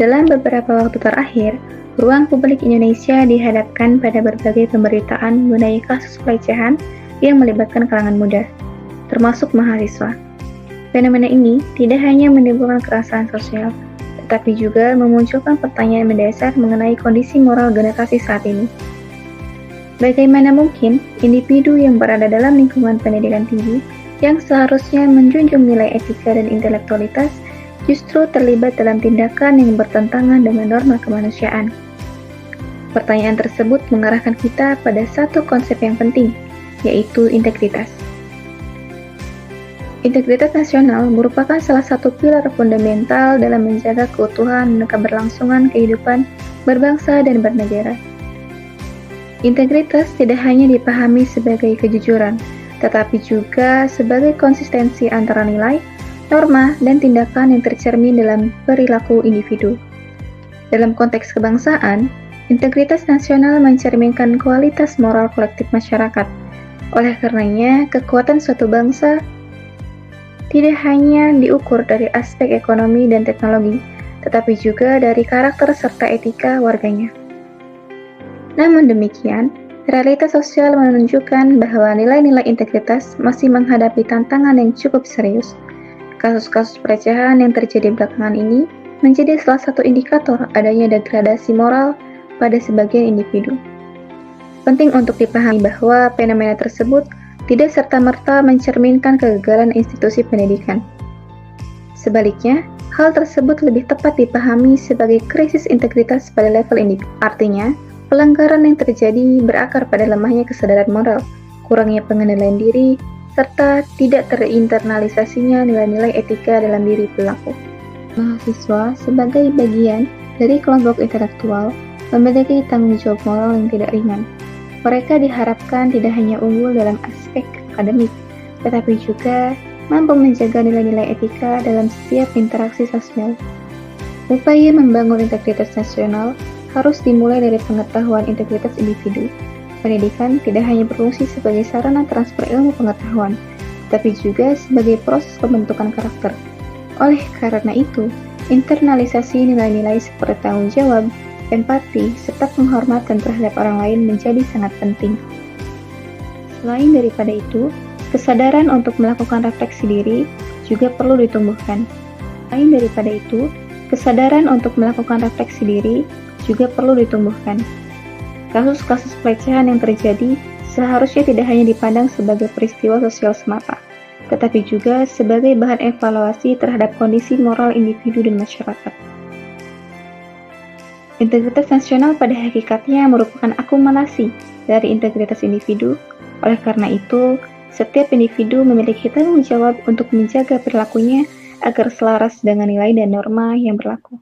Dalam beberapa waktu terakhir, ruang publik Indonesia dihadapkan pada berbagai pemberitaan mengenai kasus pelecehan yang melibatkan kalangan muda, termasuk mahasiswa. Fenomena ini tidak hanya menimbulkan keresahan sosial, tetapi juga memunculkan pertanyaan mendasar mengenai kondisi moral generasi saat ini. Bagaimana mungkin individu yang berada dalam lingkungan pendidikan tinggi yang seharusnya menjunjung nilai etika dan intelektualitas justru terlibat dalam tindakan yang bertentangan dengan norma kemanusiaan? Pertanyaan tersebut mengarahkan kita pada satu konsep yang penting, yaitu integritas. Integritas nasional merupakan salah satu pilar fundamental dalam menjaga keutuhan dan keberlangsungan kehidupan berbangsa dan bernegara. Integritas tidak hanya dipahami sebagai kejujuran, tetapi juga sebagai konsistensi antara nilai, norma, dan tindakan yang tercermin dalam perilaku individu. Dalam konteks kebangsaan, integritas nasional mencerminkan kualitas moral kolektif masyarakat. Oleh karenanya, kekuatan suatu bangsa tidak hanya diukur dari aspek ekonomi dan teknologi, tetapi juga dari karakter serta etika warganya. Namun demikian, realitas sosial menunjukkan bahwa nilai-nilai integritas masih menghadapi tantangan yang cukup serius. Kasus-kasus pelecehan yang terjadi belakangan ini menjadi salah satu indikator adanya degradasi moral pada sebagian individu. Penting untuk dipahami bahwa fenomena tersebut tidak serta-merta mencerminkan kegagalan institusi pendidikan. Sebaliknya, hal tersebut lebih tepat dipahami sebagai krisis integritas pada level individu. Artinya, pelanggaran yang terjadi berakar pada lemahnya kesadaran moral, kurangnya pengendalian diri, serta tidak terinternalisasinya nilai-nilai etika dalam diri pelaku. Mahasiswa sebagai bagian dari kelompok intelektual memiliki tanggung jawab moral yang tidak ringan. Mereka diharapkan tidak hanya unggul dalam aspek akademik, tetapi juga mampu menjaga nilai-nilai etika dalam setiap interaksi sosial. Upaya membangun integritas nasional harus dimulai dari pengetahuan integritas individu. Pendidikan tidak hanya berfungsi sebagai sarana transfer ilmu pengetahuan, tapi juga sebagai proses pembentukan karakter. Oleh karena itu, internalisasi nilai-nilai seperti tanggung jawab, empati, serta penghormatan terhadap orang lain menjadi sangat penting. Selain daripada itu, kesadaran untuk melakukan refleksi diri juga perlu ditumbuhkan. Selain daripada itu, kesadaran untuk melakukan refleksi diri juga perlu ditumbuhkan. Kasus-kasus pelecehan yang terjadi seharusnya tidak hanya dipandang sebagai peristiwa sosial semata, tetapi juga sebagai bahan evaluasi terhadap kondisi moral individu dan masyarakat. Integritas nasional pada hakikatnya merupakan akumulasi dari integritas individu. Oleh karena itu, setiap individu memiliki tanggung jawab untuk menjaga perilakunya agar selaras dengan nilai dan norma yang berlaku.